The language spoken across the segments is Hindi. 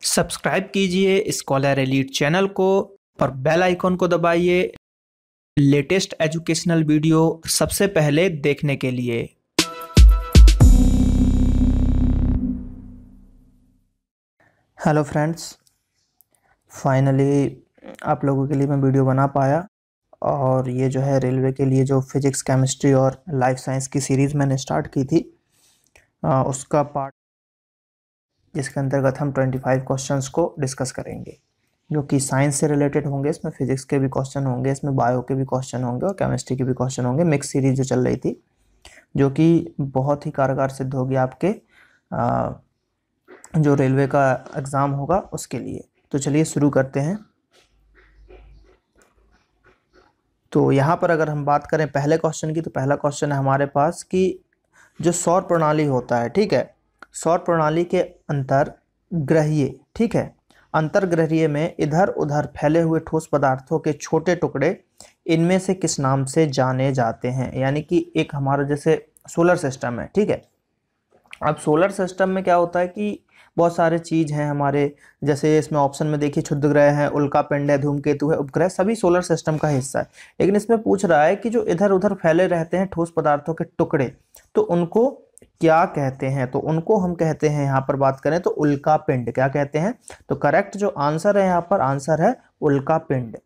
सब्सक्राइब कीजिए स्कॉलर एलीट चैनल को और बेल आइकॉन को दबाइए लेटेस्ट एजुकेशनल वीडियो सबसे पहले देखने के लिए। हेलो फ्रेंड्स, फाइनली आप लोगों के लिए मैं वीडियो बना पाया। और ये जो है रेलवे के लिए जो फिजिक्स, केमिस्ट्री और लाइफ साइंस की सीरीज़ मैंने स्टार्ट की थी उसका पार्ट, जिसके अंतर्गत हम 25 क्वेश्चंस को डिस्कस करेंगे जो कि साइंस से रिलेटेड होंगे। इसमें फिजिक्स के भी क्वेश्चन होंगे, इसमें बायो के भी क्वेश्चन होंगे और केमिस्ट्री के भी क्वेश्चन होंगे। मिक्स सीरीज जो चल रही थी, जो कि बहुत ही कारगर सिद्ध होगी आपके जो रेलवे का एग्ज़ाम होगा उसके लिए। तो चलिए शुरू करते हैं। तो यहाँ पर अगर हम बात करें पहले क्वेश्चन की, तो पहला क्वेश्चन है हमारे पास कि जो सौर प्रणाली होता है, ठीक है, सौर प्रणाली के अंतर्ग्रहीय, ठीक है, अंतर्ग्रहीय में इधर उधर फैले हुए ठोस पदार्थों के छोटे टुकड़े इनमें से किस नाम से जाने जाते हैं। यानी कि एक हमारा जैसे सोलर सिस्टम है, ठीक है। अब सोलर सिस्टम में क्या होता है कि बहुत सारे चीज़ हैं हमारे, जैसे इसमें ऑप्शन में देखिए क्षुद्र ग्रह हैं, उल्का पिंड है, धूमकेतु है, उपग्रह, सभी सोलर सिस्टम का हिस्सा है। लेकिन इसमें पूछ रहा है कि जो इधर उधर फैले रहते हैं ठोस पदार्थों के टुकड़े, तो उनको क्या कहते हैं। तो उनको हम कहते हैं, यहाँ पर बात करें तो उल्का पिंड। क्या कहते हैं? तो करेक्ट जो आंसर है यहाँ पर, आंसर है उल्का पिंड।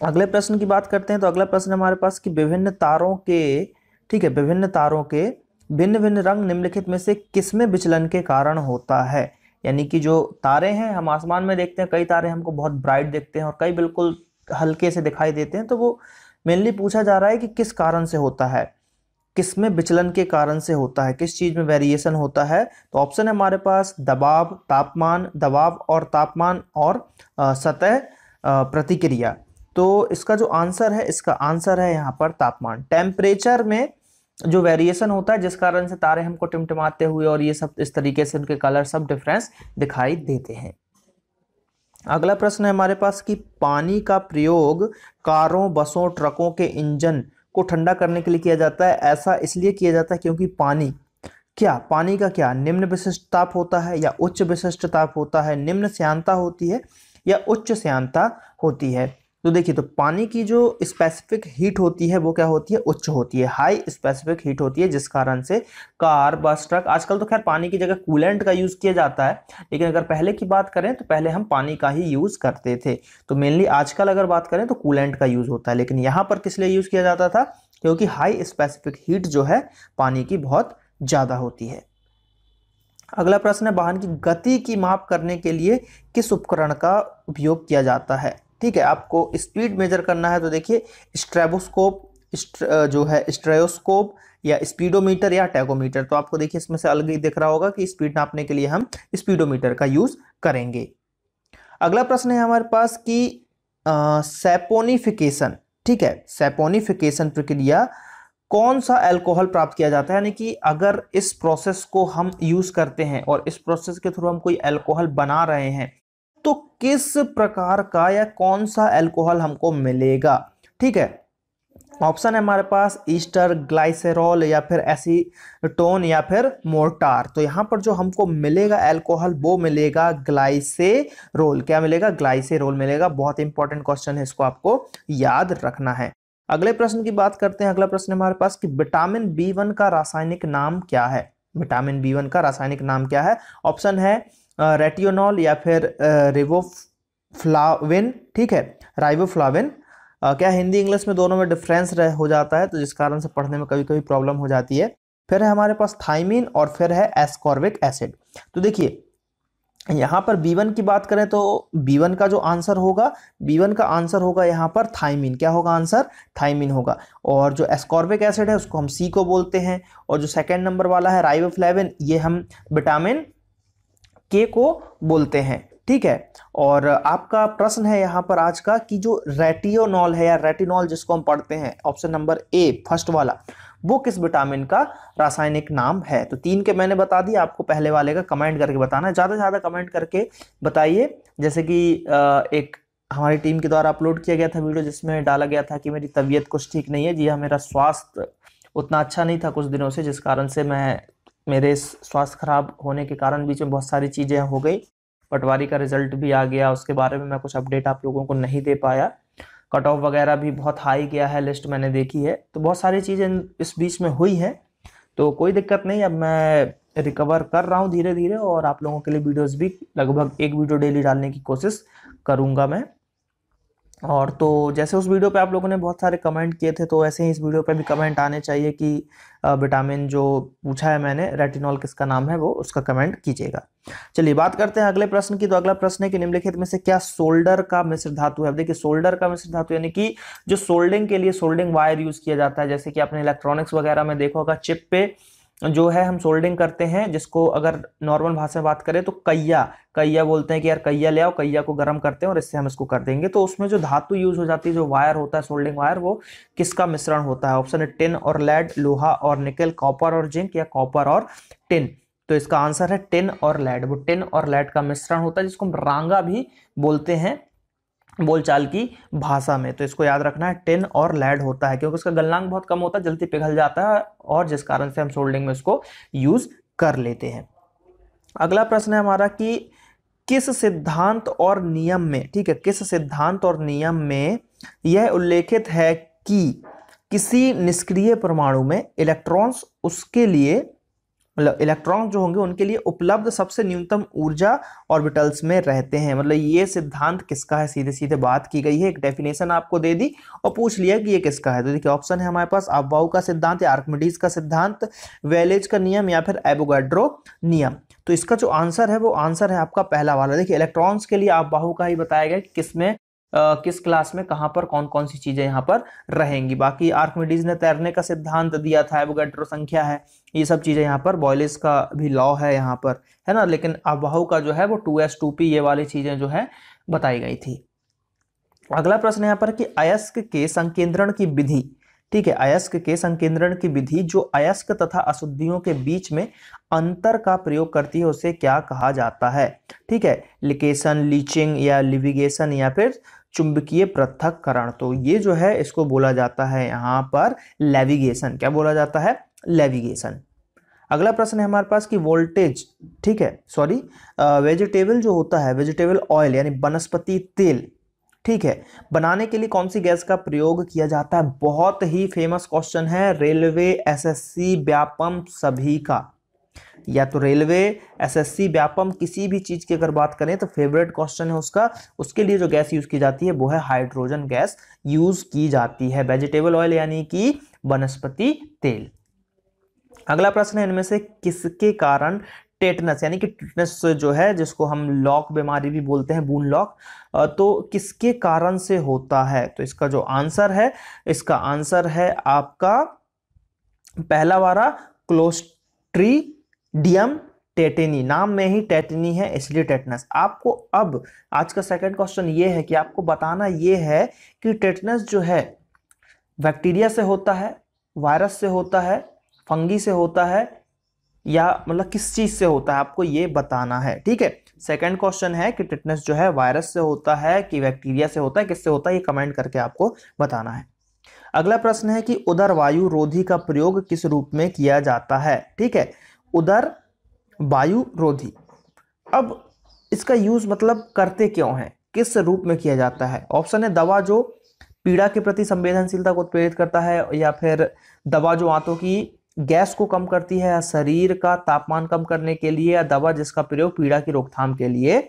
अगले प्रश्न की बात करते हैं। तो अगला प्रश्न हमारे पास कि विभिन्न तारों के, ठीक है, विभिन्न तारों के भिन्न भिन्न रंग निम्नलिखित में से किसमें विचलन के कारण होता है। यानी कि जो तारे हैं, हम आसमान में देखते हैं, कई तारे हमको बहुत ब्राइट दिखते हैं और कई बिल्कुल हल्के से दिखाई देते हैं। तो वो मेनली पूछा जा रहा है कि किस कारण से होता है, किसमें विचलन के कारण से होता है, किस चीज में वेरिएशन होता है। तो ऑप्शन है हमारे पास दबाव, तापमान, दबाव और तापमान और सतह प्रतिक्रिया। तो इसका जो आंसर है, इसका आंसर है यहाँ पर तापमान। टेम्परेचर में जो वेरिएशन होता है, जिस कारण से तारे हमको टिमटिमाते हुए और ये सब इस तरीके से उनके कलर सब डिफरेंस दिखाई देते हैं। अगला प्रश्न है हमारे पास कि पानी का प्रयोग कारों, बसों, ट्रकों के इंजन को ठंडा करने के लिए किया जाता है। ऐसा इसलिए किया जाता है क्योंकि पानी का क्या निम्न विशिष्ट ताप होता है या उच्च विशिष्ट ताप होता है, निम्न श्यानता होती है या उच्च श्यानता होती है। तो देखिए, तो पानी की जो स्पेसिफिक हीट होती है वो क्या होती है, उच्च होती है, हाई स्पेसिफिक हीट होती है, जिस कारण से कार, बस, ट्रक, आजकल तो खैर पानी की जगह कूलेंट का यूज किया जाता है, लेकिन अगर पहले की बात करें तो पहले हम पानी का ही यूज करते थे। तो मेनली आजकल अगर बात करें तो कूलेंट का यूज होता है, लेकिन यहाँ पर किस लिए यूज किया जाता था, क्योंकि हाई स्पेसिफिक हीट जो है पानी की बहुत ज्यादा होती है। अगला प्रश्न है वाहन की गति की माप करने के लिए किस उपकरण का उपयोग किया जाता है। ठीक है, आपको स्पीड मेजर करना है तो देखिए स्ट्रेबोस्कोप, जो है स्ट्रेयोस्कोप या स्पीडोमीटर या टैगोमीटर। तो आपको देखिए इसमें से अलग ही दिख रहा होगा कि स्पीड नापने के लिए हम स्पीडोमीटर का यूज करेंगे। अगला प्रश्न है हमारे पास कि सैपोनिफिकेशन, ठीक है, सैपोनिफिकेशन प्रक्रिया कौन सा अल्कोहल प्राप्त किया जाता है। यानी कि अगर इस प्रोसेस को हम यूज करते हैं और इस प्रोसेस के थ्रू हम कोई अल्कोहल बना रहे हैं, तो किस प्रकार का या कौन सा अल्कोहल हमको मिलेगा। ठीक है, ऑप्शन है हमारे पास ईस्टर, ग्लाइसेरॉल या फिर एसीटोन या फिर मोर्टार। तो यहां पर जो हमको मिलेगा अल्कोहल वो मिलेगा ग्लाइसेरोल। क्या मिलेगा? ग्लाइसेरोल मिलेगा। बहुत इंपॉर्टेंट क्वेश्चन है, इसको आपको याद रखना है। अगले प्रश्न की बात करते हैं। अगला प्रश्न हमारे पास कि विटामिन B1 का रासायनिक नाम क्या है। विटामिन B1 का रासायनिक नाम क्या है? ऑप्शन है रेटिनोल या फिर रिबोफ्लाविन, ठीक है, राइबोफ्लाविन। क्या हिंदी इंग्लिश में दोनों में डिफरेंस हो जाता है, तो जिस कारण से पढ़ने में कभी कभी प्रॉब्लम हो जाती है। फिर है हमारे पास थाइमिन और फिर है एस्कॉर्बिक एसिड। तो देखिए यहां पर B1 की बात करें तो B1 का जो आंसर होगा, B1 का आंसर होगा यहाँ पर थाइमिन। क्या होगा आंसर? थाइमिन होगा। और जो एस्कॉर्बिक एसिड है उसको हम C को बोलते हैं, और जो सेकंड नंबर वाला है राइबोफ्लाविन, ये हम विटामिन K को बोलते हैं। ठीक है, और आपका प्रश्न है यहाँ पर आज का कि जो रेटिनोल है या रेटिनॉल जिसको हम पढ़ते हैं, ऑप्शन नंबर A फर्स्ट वाला, वो किस विटामिन का रासायनिक नाम है। तो 3 के मैंने बता दिया, आपको पहले वाले का कमेंट करके बताना है। ज़्यादा से ज़्यादा कमेंट करके बताइए। जैसे कि एक हमारी टीम के द्वारा अपलोड किया गया था वीडियो, जिसमें डाला गया था कि मेरी तबीयत कुछ ठीक नहीं है। जी हाँ, मेरा स्वास्थ्य उतना अच्छा नहीं था कुछ दिनों से, जिस कारण से मैं मेरे स्वास्थ्य खराब होने के कारण बीच में बहुत सारी चीज़ें हो गई। पटवारी का रिजल्ट भी आ गया, उसके बारे में मैं कुछ अपडेट आप लोगों को नहीं दे पाया। कट ऑफ वगैरह भी बहुत हाई गया है, लिस्ट मैंने देखी है, तो बहुत सारी चीज़ें इस बीच में हुई हैं। तो कोई दिक्कत नहीं, अब मैं रिकवर कर रहा हूँ धीरे धीरे, और आप लोगों के लिए वीडियोस भी लगभग एक वीडियो डेली डालने की कोशिश करूँगा मैं। और तो जैसे उस वीडियो पे आप लोगों ने बहुत सारे कमेंट किए थे, तो ऐसे ही इस वीडियो पे भी कमेंट आने चाहिए कि विटामिन जो पूछा है मैंने, रेटिनॉल किसका नाम है, वो उसका कमेंट कीजिएगा। चलिए बात करते हैं अगले प्रश्न की। तो अगला प्रश्न है कि निम्नलिखित में से क्या सोल्डर का मिश्र धातु है। अब देखिए, सोल्डर का मिश्र धातु यानी कि जो सोल्डिंग के लिए सोल्डिंग वायर यूज किया जाता है, जैसे कि आपने इलेक्ट्रॉनिक्स वगैरह में देखा होगा, चिप पे जो है हम सोल्डिंग करते हैं, जिसको अगर नॉर्मल भाषा में बात करें तो कइया कइया बोलते हैं कि यार कइया ले आओ, कइया को गर्म करते हैं और इससे हम इसको कर देंगे। तो उसमें जो धातु यूज हो जाती है, जो वायर होता है सोल्डिंग वायर, वो किसका मिश्रण होता है। ऑप्शन है टिन और लेड, लोहा और निकल, कॉपर और जिंक, या कॉपर और टिन। तो इसका आंसर है टिन और लेड। वो टिन और लेड का मिश्रण होता है, जिसको हम रांगा भी बोलते हैं बोलचाल की भाषा में। तो इसको याद रखना है, टिन और लेड होता है, क्योंकि उसका गलनांक बहुत कम होता है, जल्दी पिघल जाता है, और जिस कारण से हम सोल्डिंग में इसको यूज कर लेते हैं। अगला प्रश्न है हमारा कि किस सिद्धांत और नियम में, ठीक है, किस सिद्धांत और नियम में यह उल्लेखित है कि किसी निष्क्रिय परमाणु में इलेक्ट्रॉन्स उसके लिए, मतलब इलेक्ट्रॉन जो होंगे उनके लिए उपलब्ध सबसे न्यूनतम ऊर्जा ऑर्बिटल्स में रहते हैं। मतलब ये सिद्धांत किसका है, सीधे सीधे बात की गई है, एक डेफिनेशन आपको दे दी और पूछ लिया कि ये किसका है। तो देखिए ऑप्शन है हमारे पास अफबाऊ का सिद्धांत, या आर्किमिडीज का सिद्धांत, वेलेज का नियम, या फिर एवोगाड्रो नियम। तो इसका जो आंसर है वो आंसर है आपका पहला वाला। देखिए इलेक्ट्रॉन्स के लिए अफबाऊ का ही बताया गया कि किसमें किस क्लास में कहां पर कौन कौन सी चीजें यहां पर रहेंगी। बाकी आर्किमिडीज ने तैरने का सिद्धांत दिया था, एवोगाड्रो संख्या है, ये सब चीजें यहाँ पर, बॉयलिस का भी लॉ है यहाँ पर, है ना। लेकिन अफबाऊ का जो है वो 2s2p ये वाली चीजें जो है बताई गई थी। अगला प्रश्न यहाँ पर कि अयस्क के संकेंद्रण की विधि, ठीक है, अयस्क के संकेंद्रण की विधि जो अयस्क तथा अशुद्धियों के बीच में अंतर का प्रयोग करती है, उसे क्या कहा जाता है। ठीक है, लिकेशन, लीचिंग, या लिविगेशन, या फिर चुंबकीय पृथक्करण। तो ये जो है इसको बोला जाता है यहाँ पर लेविगेशन। क्या बोला जाता है, लेविगेशन। अगला प्रश्न है हमारे पास कि वोल्टेज, ठीक है, सॉरी, वेजिटेबल जो होता है, वेजिटेबल ऑयल यानी वनस्पति तेल, ठीक है, बनाने के लिए कौन सी गैस का प्रयोग किया जाता है। बहुत ही फेमस क्वेश्चन है, रेलवे, एसएससी, व्यापम, सभी का। या तो रेलवे, एसएससी, व्यापम, किसी भी चीज की अगर बात करें तो फेवरेट क्वेश्चन है उसका, उसके लिए जो गैस यूज की जाती है वो है हाइड्रोजन गैस यूज की जाती है। वेजिटेबल ऑयल यानी कि वनस्पति तेल। अगला प्रश्न है इनमें से किसके कारण टेटनस, यानी कि टेटनस जो है जिसको हम लॉक बीमारी भी बोलते हैं, बून लॉक, तो किसके कारण से होता है। तो इसका जो आंसर है, इसका आंसर है आपका पहला वाला, क्लोस्ट्रीडियम टेटेनी। नाम में ही टेटेनी है इसलिए टेटनस। आपको अब आज का सेकंड क्वेश्चन ये है कि आपको बताना ये है कि टेटनस जो है बैक्टीरिया से होता है, वायरस से होता है, फंगी से होता है, या मतलब किस चीज से होता है, आपको ये बताना है। ठीक है, सेकंड क्वेश्चन है कि टेटनस जो है वायरस से होता है कि बैक्टीरिया से होता है, किससे होता है, ये कमेंट करके आपको बताना है। अगला प्रश्न है कि उदर वायु रोधी का प्रयोग किस रूप में किया जाता है। ठीक है, उदर वायु रोधी, अब इसका यूज मतलब करते क्यों है, किस रूप में किया जाता है। ऑप्शन है दवा जो पीड़ा के प्रति संवेदनशीलता को उत्प्रेरित करता है, या फिर दवा जो आंतों की गैस को कम करती है, या शरीर का तापमान कम करने के लिए, या दवा जिसका प्रयोग पीड़ा की रोकथाम के लिए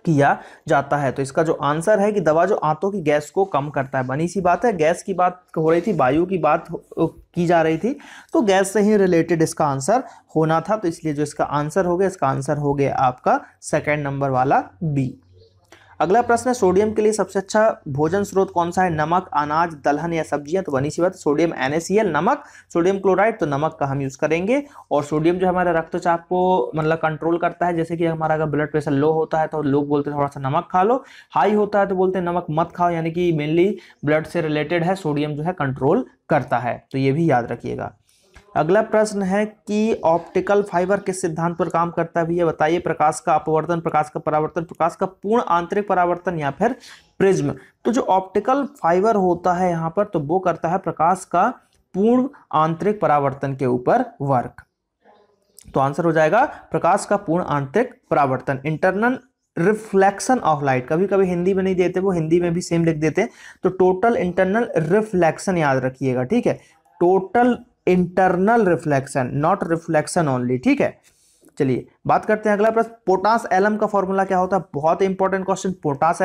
किया जाता है। तो इसका जो आंसर है कि दवा जो आंतों की गैस को कम करता है। बनी सी बात है, गैस की बात हो रही थी, वायु की बात की जा रही थी, तो गैस से ही रिलेटेड इसका आंसर होना था, तो इसलिए जो इसका आंसर हो गया, इसका आंसर हो गया आपका सेकंड नंबर वाला बी। अगला प्रश्न है सोडियम के लिए सबसे अच्छा भोजन स्रोत कौन सा है। नमक, अनाज, दलहन, या सब्जियां। तो बनी सी बात, सोडियम NaCl, नमक, सोडियम क्लोराइड, तो नमक का हम यूज करेंगे। और सोडियम जो हमारे रक्तचाप को मतलब कंट्रोल करता है, जैसे कि हमारा अगर ब्लड प्रेशर लो होता है तो लोग बोलते हैं थोड़ा सा नमक खा लो, हाई होता है तो बोलते हैं नमक मत खाओ, यानी कि मेनली ब्लड से रिलेटेड है, सोडियम जो है कंट्रोल करता है, तो ये भी याद रखिएगा। अगला प्रश्न है कि ऑप्टिकल फाइबर किस सिद्धांत पर काम करता है भैया बताइए। प्रकाश का अपवर्तन, प्रकाश का परावर्तन, प्रकाश का पूर्ण आंतरिक परावर्तन, या फिर प्रिज्म। तो जो ऑप्टिकल फाइबर होता है यहाँ पर, तो वो करता है प्रकाश का पूर्ण आंतरिक परावर्तन के ऊपर वर्क। तो आंसर हो जाएगा प्रकाश का पूर्ण आंतरिक परावर्तन, इंटरनल रिफ्लेक्शन ऑफ लाइट। कभी कभी हिंदी में नहीं देते, वो हिंदी में भी सेम लिख देते हैं, तो टोटल इंटरनल रिफ्लेक्शन याद रखिएगा, ठीक है, total internal reflection, not reflection only, ठीक है। चलिए बात करते हैं अगला प्रश्न, पोटास एलम का फॉर्मूला क्या होता है? बहुत इंपॉर्टेंट क्वेश्चन। पोटास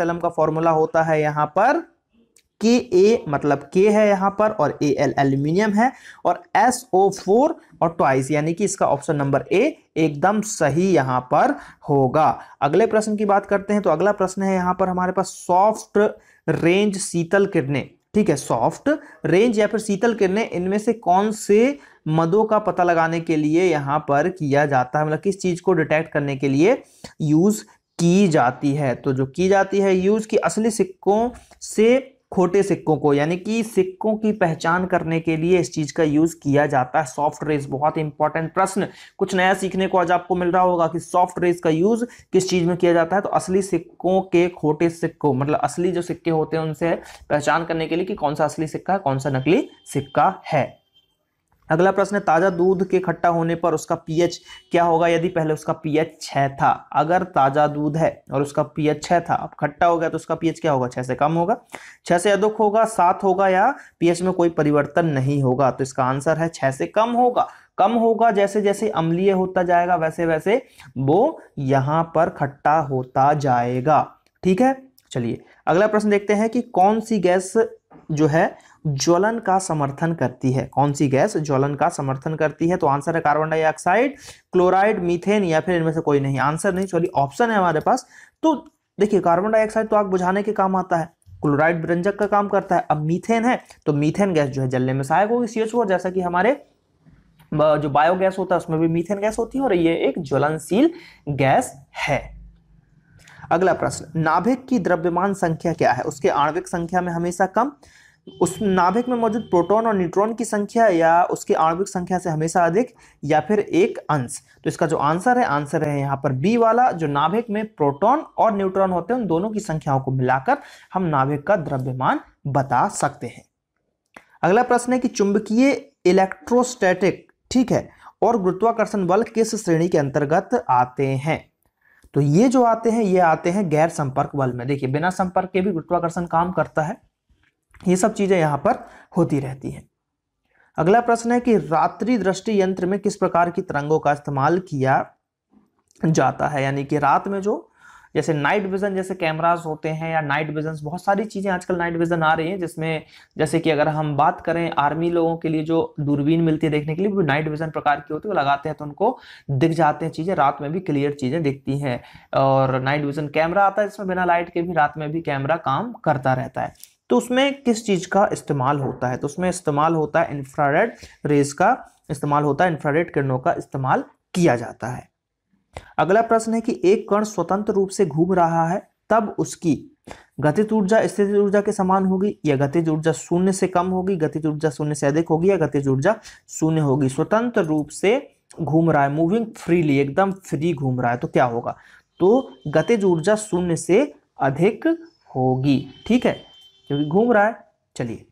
एलम का फॉर्मूला होता है यहां पर के ए, मतलब के है यहां पर, और ए एल एल्यूमिनियम है, और SO4 और ट्वाइस, यानी कि इसका ऑप्शन नंबर ए एकदम सही यहां पर होगा। अगले प्रश्न की बात करते हैं, तो अगला प्रश्न है यहां पर हमारे पास सॉफ्ट रेंज शीतल किरणें, ठीक है, सॉफ्ट रेंज या फिर शीतल किरणें, इनमें से कौन से मदों का पता लगाने के लिए यहां पर किया जाता है, मतलब किस चीज को डिटेक्ट करने के लिए यूज की जाती है? तो जो की जाती है यूज की असली सिक्कों से खोटे सिक्कों को, यानी कि सिक्कों की पहचान करने के लिए इस चीज का यूज किया जाता है। सॉफ्ट रेज, बहुत इंपॉर्टेंट प्रश्न, कुछ नया सीखने को आज आपको मिल रहा होगा कि सॉफ्ट रेज का यूज किस चीज में किया जाता है। तो असली सिक्कों के खोटे सिक्कों, मतलब असली जो सिक्के होते हैं उनसे पहचान करने के लिए कि कौन सा असली सिक्का है, कौन सा नकली सिक्का है। अगला प्रश्न है, ताजा दूध के खट्टा होने पर उसका पीएच क्या होगा? यदि पहले उसका पीएच 6 था, अगर ताजा दूध है और उसका पीएच 6 था, अब खट्टा हो गया तो उसका पीएच क्या होगा? 6 से कम होगा, 6 से अधिक होगा, 7 होगा, या पीएच में कोई परिवर्तन नहीं होगा? तो इसका आंसर है 6 से कम होगा। कम होगा जैसे जैसे अम्लीय होता जाएगा वैसे वैसे वो यहां पर खट्टा होता जाएगा, ठीक है। चलिए अगला प्रश्न देखते हैं कि कौन सी गैस जो है ज्वलन का समर्थन करती है? कौन सी गैस ज्वलन का समर्थन करती है? तो आंसर है कार्बन डाइऑक्साइड, क्लोराइड, मीथेन, या फिर इनमें से कोई नहीं। आंसर नहीं, सॉरी, ऑप्शन है हमारे पास। तो देखिए कार्बन डाइऑक्साइड तो आग बुझाने के काम आता है, क्लोराइड विरंजक का काम करता है, अब मीथेन है तो मीथेन गैस जो है जलने में सहायक होगी, CH4, जैसा कि हमारे जो बायोगैस होता है उसमें भी मीथेन गैस होती है, और ये एक ज्वलनशील गैस है। अगला प्रश्न, नाभिक की द्रव्यमान संख्या क्या है? उसके आणविक संख्या में हमेशा कम, उस नाभिक में मौजूद प्रोटॉन और न्यूट्रॉन की संख्या, या उसकी आणविक संख्या से हमेशा अधिक, या फिर एक अंश? तो इसका जो आंसर है यहाँ पर बी वाला, जो नाभिक में प्रोटॉन और न्यूट्रॉन होते हैं उन दोनों की संख्याओं को मिलाकर हम नाभिक का द्रव्यमान बता सकते हैं। अगला प्रश्न है कि चुंबकीय, इलेक्ट्रोस्टैटिक, ठीक है, और गुरुत्वाकर्षण बल किस श्रेणी के अंतर्गत आते हैं? तो ये जो आते हैं ये आते हैं गैर संपर्क बल में। देखिए बिना संपर्क के भी गुरुत्वाकर्षण काम करता है, ये सब चीजें यहां पर होती रहती हैं। अगला प्रश्न है कि रात्रि दृष्टि यंत्र में किस प्रकार की तरंगों का इस्तेमाल किया जाता है? यानी कि रात में जो जैसे नाइट विजन जैसे कैमरास होते हैं, या नाइट विजन, बहुत सारी चीजें आजकल नाइट विजन आ रही हैं, जिसमें जैसे कि अगर हम बात करें आर्मी लोगों के लिए जो दूरबीन मिलती है देखने के लिए, वो नाइट विजन प्रकार की होती है, वो लगाते हैं तो उनको दिख जाते हैं चीजें, रात में भी क्लियर चीजें दिखती हैं। और नाइट विजन कैमरा आता है जिसमें बिना लाइट के भी रात में भी कैमरा काम करता रहता है। तो उसमें किस चीज का इस्तेमाल होता है? तो उसमें इस्तेमाल होता है इंफ्रारेड रेज का इस्तेमाल होता है, इंफ्रारेड किरणों का इस्तेमाल किया जाता है। अगला प्रश्न है कि एक कण स्वतंत्र रूप से घूम रहा है तब उसकी गतिज ऊर्जा स्थितिज ऊर्जा के समान होगी, या गतिज ऊर्जा शून्य से कम होगी, गतिज ऊर्जा शून्य से अधिक होगी, या गतिज ऊर्जा शून्य होगी? स्वतंत्र रूप से घूम रहा है, मूविंग फ्रीली, एकदम फ्री घूम रहा है, तो क्या होगा? तो गतिज ऊर्जा शून्य से अधिक होगी, ठीक है, क्योंकि घूम रहा है। चलिए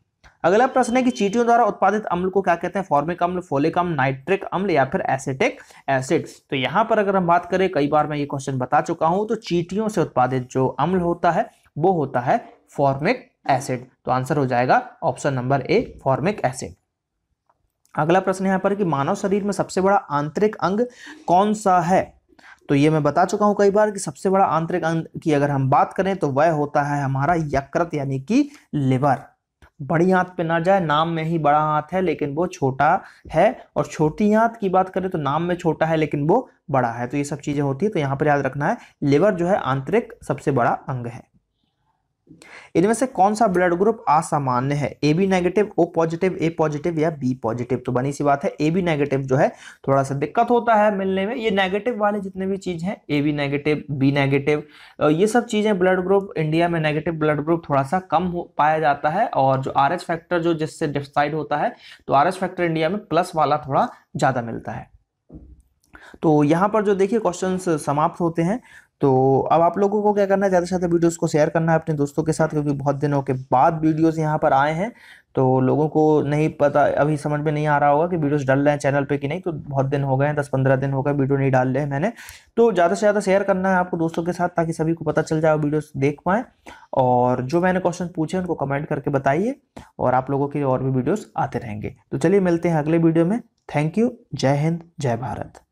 अगला प्रश्न है कि चींटियों द्वारा उत्पादित अम्ल को क्या कहते हैं? फॉर्मिक अम्ल, फोलिक अम्ल, नाइट्रिक अम्ल, या फिर एसिटिक एसिड? तो यहां पर अगर हम बात करें, कई बार मैं ये क्वेश्चन बता चुका हूं, तो चींटियों से उत्पादित जो अम्ल होता है वो होता है फॉर्मिक एसिड। तो आंसर हो जाएगा option number A, formic acid. अगला प्रश्न यहां पर कि मानव शरीर में सबसे बड़ा आंतरिक अंग कौन सा है? तो ये मैं बता चुका हूं कई बार कि सबसे बड़ा आंतरिक अंग की अगर हम बात करें तो वह होता है हमारा यकृत, यानी कि लिवर। बड़ी आंत पे ना जाए, नाम में ही बड़ा आंत है लेकिन वो छोटा है, और छोटी आंत की बात करें तो नाम में छोटा है लेकिन वो बड़ा है। तो ये सब चीजें होती है, तो यहां पर याद रखना है लिवर जो है आंतरिक सबसे बड़ा अंग है। इनमें से कौन सा ब्लड ग्रुप असामान्य है? A B negative, O positive, A positive, या बी पॉजिटिव? तो बनी सी बात है ए बी नेगेटिव जो है थोड़ा सा दिक्कत होता है मिलने में। ये नेगेटिव वाले जितने भी चीज हैं, A B negative, B negative, ये सब चीजें ब्लड ग्रुप इंडिया में नेगेटिव ब्लड ग्रुप थोड़ा सा कम पाया जाता है। और जो आर एच फैक्टर जो जिससे डिसाइड होता है, तो आर एच फैक्टर इंडिया में प्लस वाला थोड़ा ज्यादा मिलता है। तो यहां पर जो देखिए क्वेश्चंस समाप्त होते हैं, तो अब आप लोगों को क्या करना है, ज़्यादा से ज़्यादा वीडियोस को शेयर करना है अपने दोस्तों के साथ, क्योंकि बहुत दिनों के बाद वीडियोस यहाँ पर आए हैं। तो लोगों को नहीं पता, अभी समझ में नहीं आ रहा होगा कि वीडियोस डल रहे हैं चैनल पे कि नहीं। तो बहुत दिन हो गए हैं, 10-15 दिन हो गए वीडियो नहीं डाल रहे हैं मैंने। तो ज़्यादा से ज़्यादा शेयर करना है आपको दोस्तों के साथ, ताकि सभी को पता चल जाए, वीडियोस देख पाएँ। और जो मैंने क्वेश्चन पूछे उनको कमेंट करके बताइए, और आप लोगों के लिए और भी वीडियोस आते रहेंगे। तो चलिए मिलते हैं अगले वीडियो में। Thank you. जय हिंद, जय भारत।